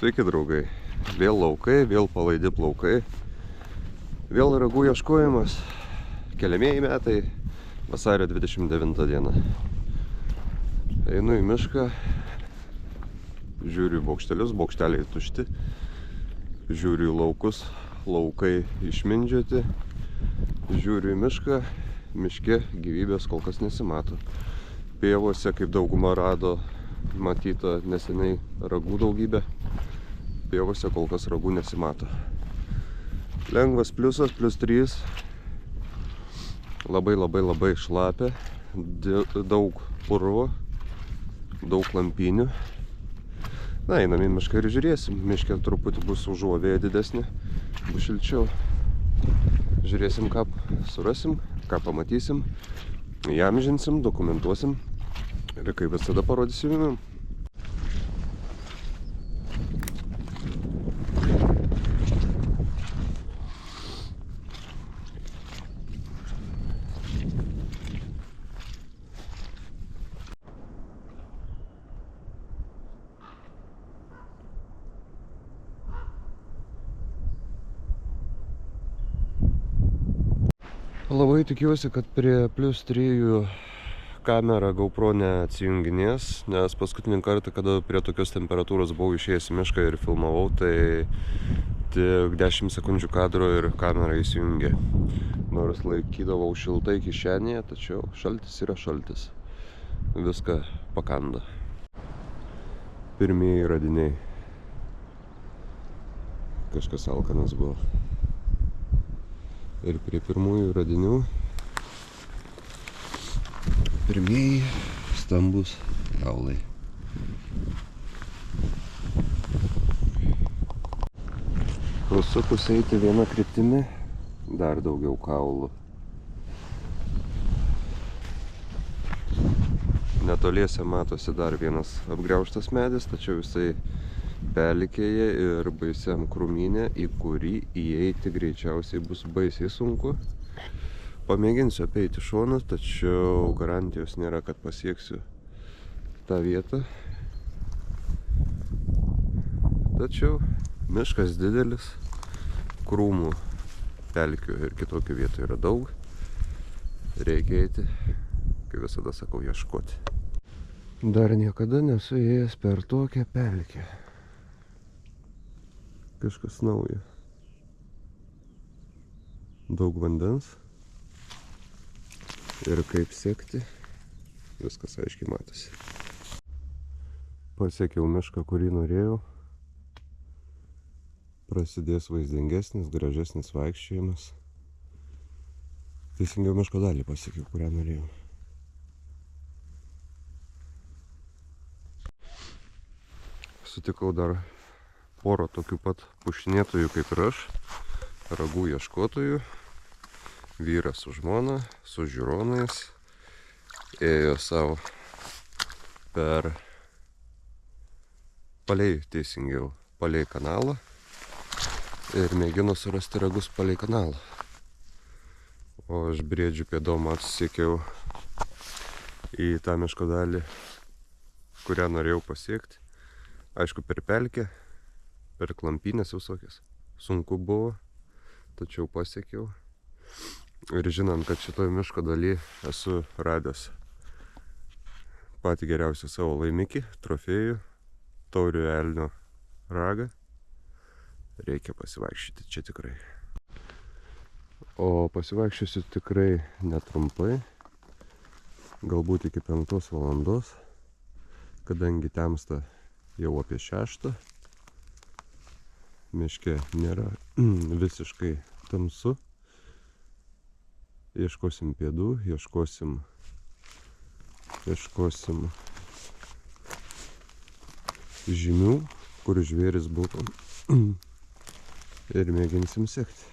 Sveiki draugai, vėl laukai, vėl palaidi plaukai, vėl ragų ieškojimas, keliamieji metai, vasario 29 diena. Einu į mišką, žiūriu į bokštelius, bokšteliai tušti, žiūriu į laukus, laukai išmindžioti, žiūriu į mišką, miške gyvybės kol kas nesimato. Pievose, kaip dauguma rado, matyta neseniai ragų daugybė. Pievose kol kas ragų nesimato. Lengvas pliusas, +3. Labai šlapia. Daug purvo, daug klampynių. Na, einam į mišką ir žiūrėsim. Miške truputį bus užuovėja didesnė, bus šilčiau. Žiūrėsim, ką surasim, ką pamatysim, įamžinsim, dokumentuosim ir kaip visada parodysim jums. Labai tikiuosi, kad prie +3 kamera GoPro neatsijunginės, nes paskutinį kartą, kada prie tokios temperatūros buvau išėjęs į mišką ir filmavau, tai tik 10 sekundžių kadro ir kamera įsijungė. Nors laikydavau šiltai kišenėje, tačiau šaltis yra šaltis. Viską pakanda. Pirmieji radiniai. Kažkas alkanas buvo. Ir prie pirmųjų radinių pirmieji stambus kaulai. Pasukus eiti vieną kryptimi, dar daugiau kaulų. Netoliese matosi dar vienas apgriaužtas medis, tačiau jisai pelkėje ir baisiam krūmynė, į kurį įeiti greičiausiai bus baisiai sunku. Pamėginsiu apeiti šoną, tačiau garantijos nėra, kad pasieksiu tą vietą. Tačiau miškas didelis, krūmų, pelkių ir kitokių vietų yra daug. Reikia eiti, kaip visada sakau, ieškoti. Dar niekada nesu ėjęs per tokią pelkę. Kažkas naujo. Daug vandens. Ir kaip sekti, viskas aiškiai matosi. Pasiekiau mišką, kurį norėjau. Prasidės vaizdingesnis, gražesnis vaikščiojimas. Teisingiau miško dalį pasiekiau, kurią norėjau. Sutikau dar porą tokių pat pušinėtojų kaip ir aš, ragų ieškotojų. Vyras su žmona, su žiūronais, ėjo savo per palei kanalą ir mėgino surasti ragus palei kanalą. O aš briedžių pėdom atsisiekiau į tą miško dalį, kurią norėjau pasiekti. Aišku, per pelkę, per klampynės visokias. Sunku buvo, tačiau pasiekiau. Ir žinant, kad šitoje miško daly esu radęs patį geriausią savo laimikį, trofėjų, taurių elnio ragą, reikia pasivaikščioti čia tikrai. O pasivaikščiosiu tikrai netrumpai, galbūt iki 5 valandos, kadangi temsta jau apie 6. Miške nėra visiškai tamsu. Ieškosim pėdų, ieškosim žymių, kur žvėris būtų ir mėginsim sekti.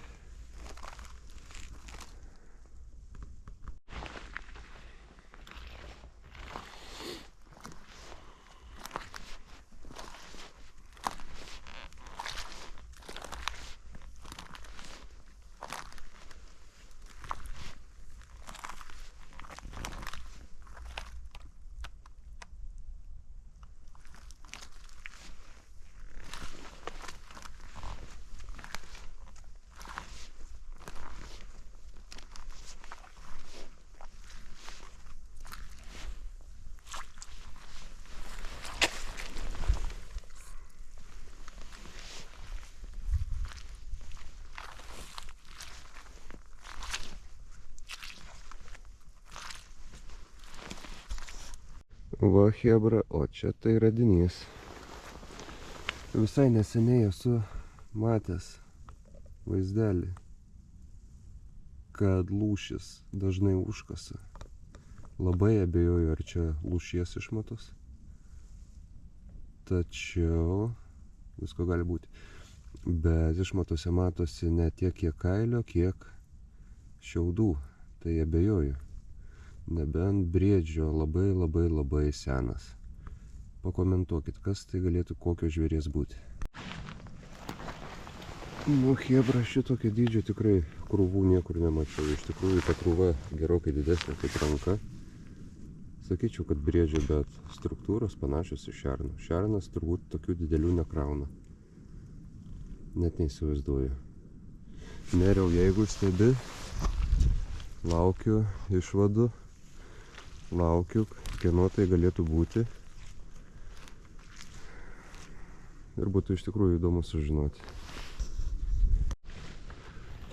Va chebra, o čia tai radinys. Visai neseniai esu matęs vaizdelį, kad lūšis dažnai užkasa. Labai abejoju, ar čia lūšies išmatos. Tačiau visko gali būti. Bet išmatose matosi ne tiek kiek kailio, kiek šiaudų. Tai abejoju. Nebent briedžio labai senas. Pakomentuokit, kas tai galėtų kokio žvėries būti. Nu, chebra šitokio dydžio tikrai krūvų niekur nemačiau. Iš tikrųjų, ta krūva gerokai didesnė kaip ranka. Sakyčiau, kad briedžio, bet struktūros panašios į šerną. Šernas turbūt tokių didelių nekrauna. Net neįsivaizduoju. Neriau, jeigu stebi, laukiu išvadų, laukiu, kieno tai galėtų būti. Ir būtų iš tikrųjų įdomu sužinoti.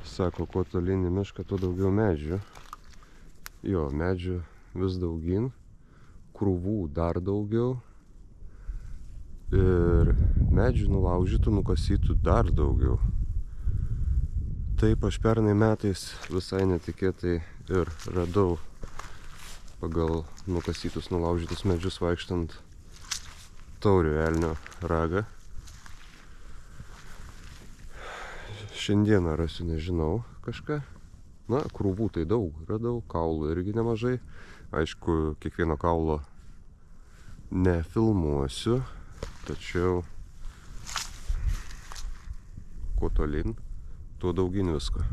Sako, kuo tolyn į mišką, tuo daugiau medžių. Jo, medžių vis daugyn, krūvų dar daugiau ir medžių nulaužytų, nukasytų dar daugiau. Taip aš pernai metais visai netikėtai ir radau pagal nukasytus, nulaužytus medžius vaikštant Tauriojo elnio ragą. Šiandieną rasiu, nežinau, kažką. Na, krūvų tai daug radau, kaulų irgi nemažai. Aišku, kiekvieno kaulo nefilmuosiu, tačiau kuo tolyn, tuo daugyn visko.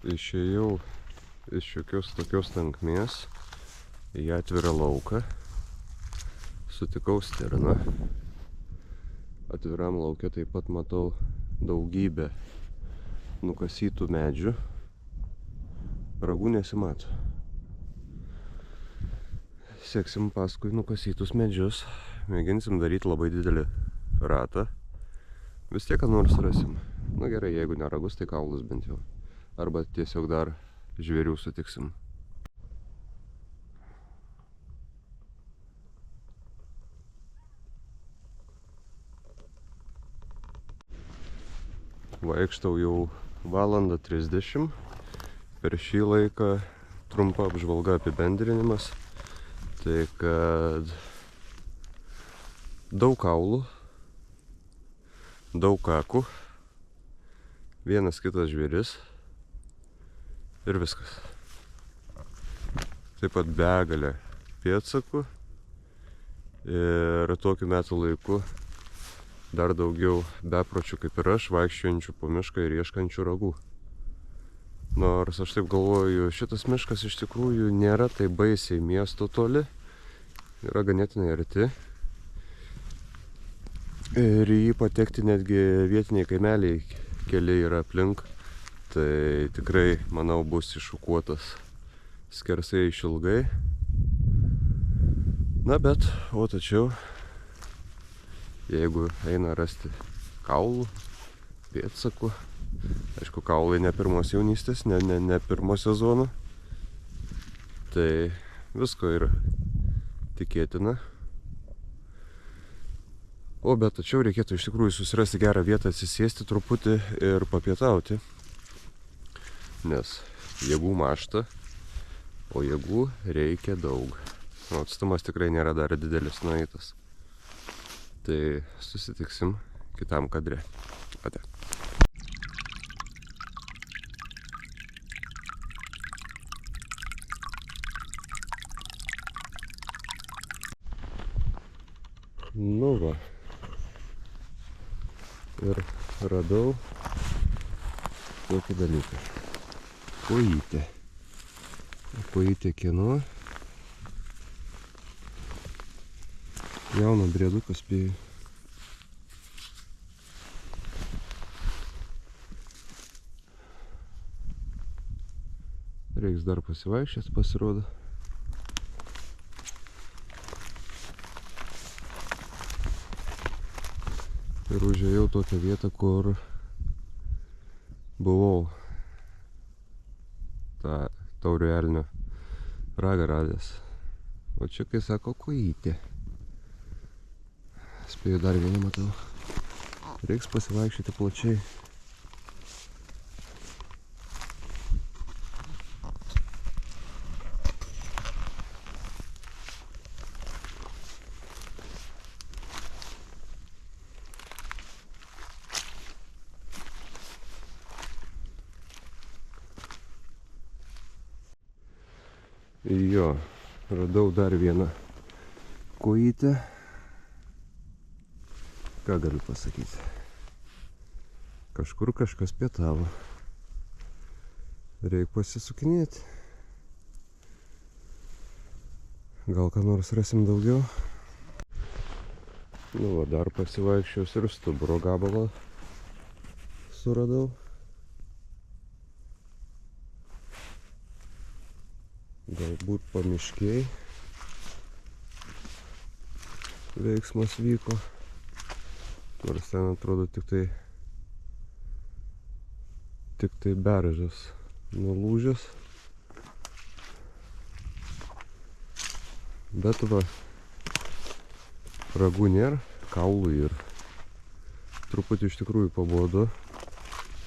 Išėjau iš šiokios tokios tankmės į atvirą lauką. Sutikau stirną. Atviram lauke taip pat matau daugybę nukasytų medžių. Ragų nesimato. Seksim paskui nukasytus medžius. Mėginsim daryti labai didelį ratą. Vis tiek ką nors rasim. Na gerai, jeigu ne ragus, tai kaulus bent jau. Arba tiesiog dar žvėrių sutiksim. Vaikštau jau 1:30. Per šį laiką trumpa apžvalga, apibendrinimas. Tai kad daug kaulų, daug kakų, vienas kitas žvėris ir viskas. Taip pat begalė pėdsakų ir tokiu metų laiku dar daugiau bepročių kaip ir aš, vaikščiojančių po mišką ir ieškančių ragų. Nors aš taip galvoju, šitas miškas iš tikrųjų nėra taip baisiai miesto toli, yra ganėtinai arti. Ir į jį patekti netgi vietiniai kaimeliai keliai yra aplink, tai tikrai, manau, bus iššukuotas skersai išilgai. Na bet, o tačiau, jeigu eina rasti kaulų, pėdsakų, aišku, kaulai ne pirmos jaunystės, ne pirmo sezono, tai visko yra tikėtina. O bet tačiau reikėtų iš tikrųjų susirasti gerą vietą, atsisėsti truputį ir papietauti, nes jėgų mašta, o jėgų reikia daug. O atstumas tikrai nėra dar didelis nueitas. Tai susitiksim kitam kadre. Ate. Nu va. Ir radau tokį dalyką. Kojytė. Kojytė kieno? Jauno brieduką spėju. Reiks dar pasivaikščioti, pasirodo. Ir užėjau tokią vietą, kur buvau tą taurių elnio ragą radęs. O čia, kai sako, kojytė. Spėju, dar vieną matau. Reiks pasivaikščioti plačiai. Jo, radau dar vieną kojytę. Ką galiu pasakyti? Kažkur kažkas pietavo. Reik pasisukinėti. Gal ką nors rasim daugiau? Nu va, dar pasivaikščios ir stuburo gabalą suradau. Galbūt pamiškiai veiksmas vyko. Nors ten atrodo tik tai beržas nulūžęs. Bet va, ragų nėra, kaulų ir truputį iš tikrųjų pabodu,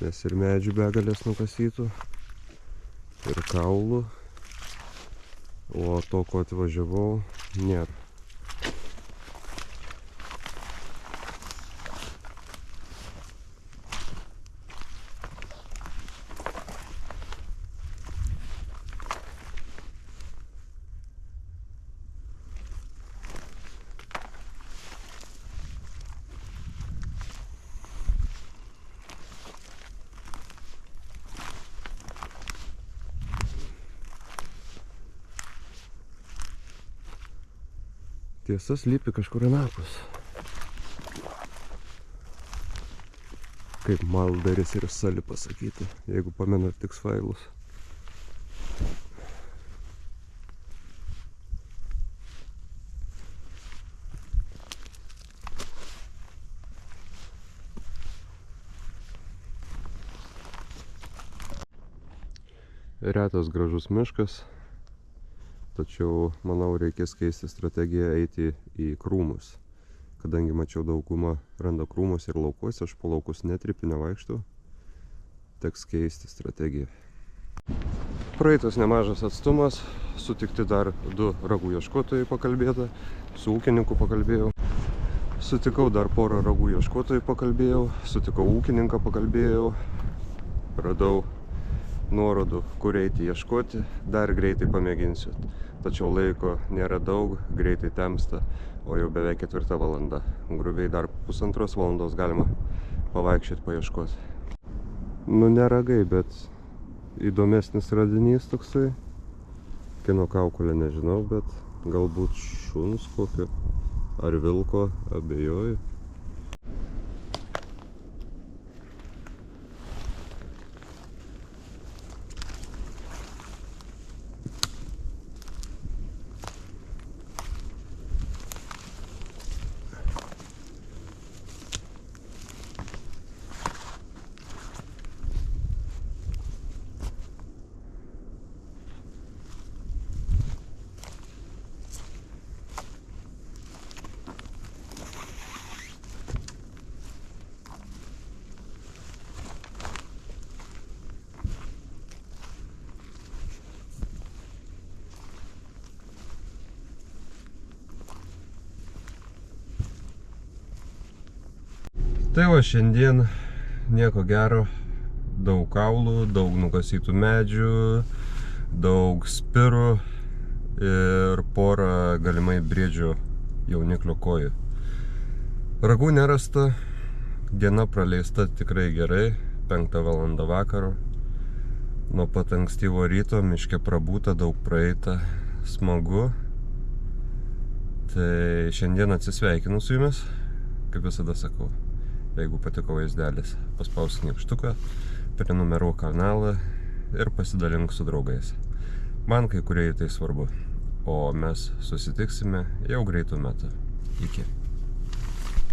nes ir medžių begalės nukasytų, ir kaulų. O to, ko atvažiavau, nėra. Tiesa slypi kažkur anapus. Kaip Maldaris ir Sali pasakyti, jeigu pamenat tiks failus. Retas gražus miškas. Tačiau, manau, reikės keisti strategiją eiti į krūmus. Kadangi mačiau daugumą randa krūmus ir laukuose, aš po laukus netripiu, nevaikštau. Teks keisti strategiją. Praeitas nemažas atstumas, sutikti dar 2 ragų ieškotojai pakalbėta, su ūkininku pakalbėjau. Sutikau dar porą ragų ieškotojų, pakalbėjau, sutikau ūkininką, pakalbėjau, radau nuorodų, kur eiti ieškoti, dar greitai pamėginsiu. Tačiau laiko nėra daug, greitai temsta, o jau beveik 4 valanda. Grubiai dar 1,5 valandos galima pavaikščioti, paieškoti. Nu, ne ragai, bet įdomesnis radinys toksai. Kino kaukolė nežinau, bet galbūt šuns kokio ar vilko, abejoju. Tai va, šiandien nieko gero, daug kaulų, daug nukasytų medžių, daug spirų ir porą galimai briedžio jauniklio kojų. Ragų nerasta, diena praleista tikrai gerai, 5 valanda vakaro. Nuo pat ankstyvo ryto miške prabūta, daug praeita, smagu. Tai šiandien atsisveikinu su jumis, kaip visada sakau. Jeigu patiko vaizdelis, paspausk nykštuką, prenumeruok kanalą ir pasidalink su draugais. Man kai kurie tai svarbu. O mes susitiksime jau greitų metų. Iki.